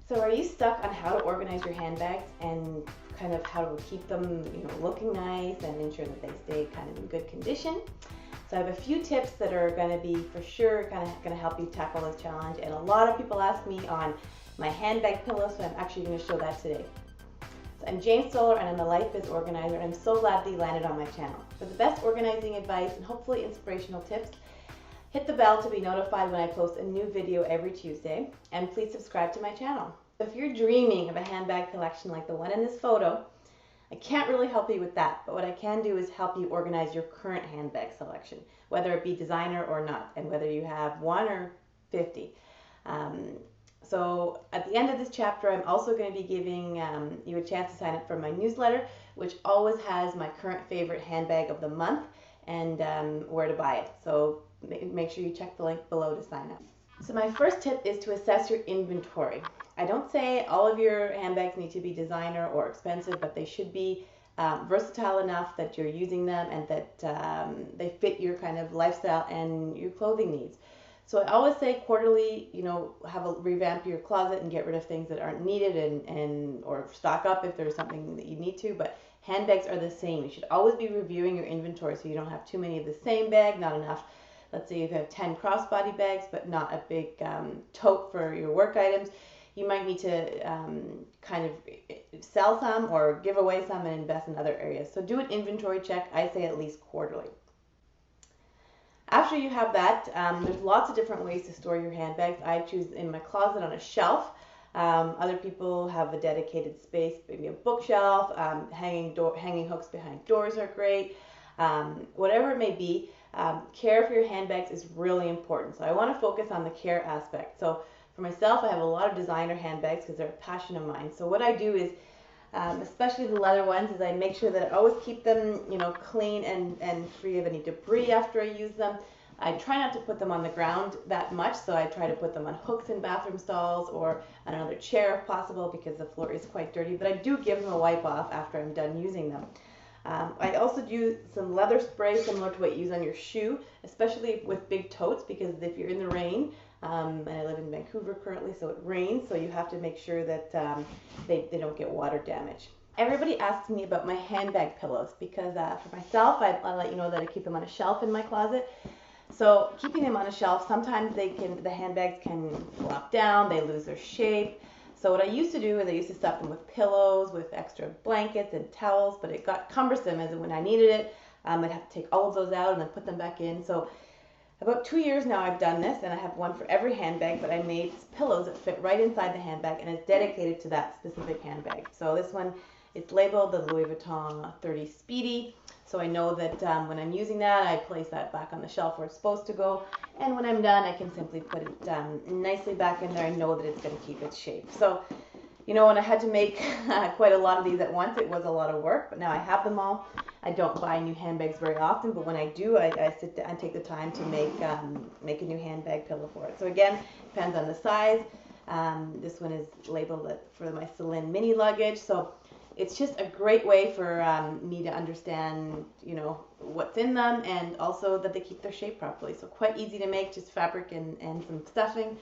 So are you stuck on how to organize your handbags and kind of how to keep them, looking nice and ensure that they stay kind of in good condition? So I have a few tips that are going to be for sure kind of going to help you tackle this challenge. And a lot of people ask me on my handbag pillow, so I'm actually going to show that today. So I'm Jane Stoller and I'm a Life Biz organizer, and I'm so glad that you landed on my channel. For the best organizing advice and hopefully inspirational tips, hit the bell to be notified when I post a new video every Tuesday, and please subscribe to my channel. If you're dreaming of a handbag collection like the one in this photo, I can't really help you with that, but what I can do is help you organize your current handbag selection, whether it be designer or not, and whether you have 1 or 50. So at the end of this chapter, I'm also going to be giving you a chance to sign up for my newsletter, which always has my current favorite handbag of the month and where to buy it. So make sure you check the link below to sign up. So my first tip is to assess your inventory. I don't say all of your handbags need to be designer or expensive, but they should be versatile enough that you're using them and that they fit your kind of lifestyle and your clothing needs. So I always say quarterly, revamp your closet and get rid of things that aren't needed and or stock up if there's something that you need to. But handbags are the same. You should always be reviewing your inventory so you don't have too many of the same bag, not enough. Let's say you have 10 crossbody bags, but not a big tote for your work items. You might need to kind of sell some or give away some and invest in other areas. So do an inventory check, I say at least quarterly. After you have that, there's lots of different ways to store your handbags. I choose in my closet on a shelf. Other people have a dedicated space, maybe a bookshelf, hanging hooks behind doors are great. Whatever it may be, care for your handbags is really important. So I want to focus on the care aspect. So for myself, I have a lot of designer handbags because they're a passion of mine. So what I do is, especially the leather ones, is I make sure that I always keep them, clean and free of any debris after I use them. I try not to put them on the ground that much, so I try to put them on hooks in bathroom stalls or on another chair if possible because the floor is quite dirty. But I do give them a wipe off after I'm done using them. I also do some leather spray similar to what you use on your shoe, especially with big totes, because if you're in the rain, and I live in Vancouver currently, so it rains, so you have to make sure that they don't get water damage. Everybody asks me about my handbag pillows because for myself, I'll let you know that I keep them on a shelf in my closet. So keeping them on a shelf, sometimes the handbags can flop down, they lose their shape. So what I used to do is I used to stuff them with pillows, with extra blankets and towels, but it got cumbersome as when I needed it, I'd have to take all of those out and then put them back in. So about 2 years now I've done this, and I have one for every handbag, but I made pillows that fit right inside the handbag and it's dedicated to that specific handbag. So this one, it's labeled the Louis Vuitton 30 Speedy. So I know that when I'm using that, I place that back on the shelf where it's supposed to go. And when I'm done, I can simply put it nicely back in there. I know that it's going to keep its shape. So, when I had to make quite a lot of these at once, it was a lot of work. But now I have them all. I don't buy new handbags very often, but when I do, I sit down and take the time to make a new handbag pillow for it. So again, depends on the size. This one is labeled for my Celine mini luggage. So it's just a great way for me to understand, what's in them, and also that they keep their shape properly. So quite easy to make, just fabric and some stuffing.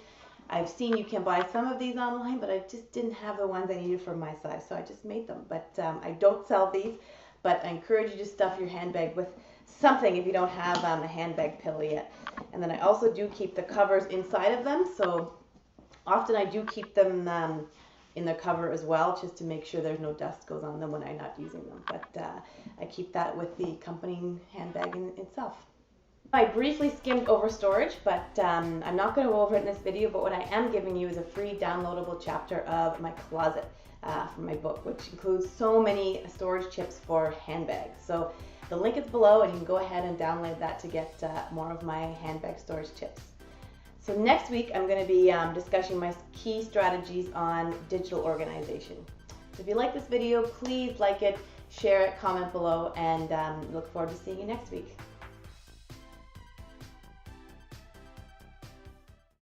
I've seen you can buy some of these online, but I just didn't have the ones I needed for my size, so I just made them. But I don't sell these, but I encourage you to stuff your handbag with something if you don't have a handbag pillow yet. And then I also do keep the covers inside of them, so often I do keep them in the cover as well, just to make sure there's no dust goes on them when I'm not using them. But I keep that with the accompanying handbag in itself. I briefly skimmed over storage, but I'm not going to go over it in this video, but what I am giving you is a free downloadable chapter of my closet from my book, which includes so many storage tips for handbags. So the link is below, and you can go ahead and download that to get more of my handbag storage tips. So next week, I'm going to be discussing my key strategies on digital organization. So if you like this video, please like it, share it, comment below, and look forward to seeing you next week.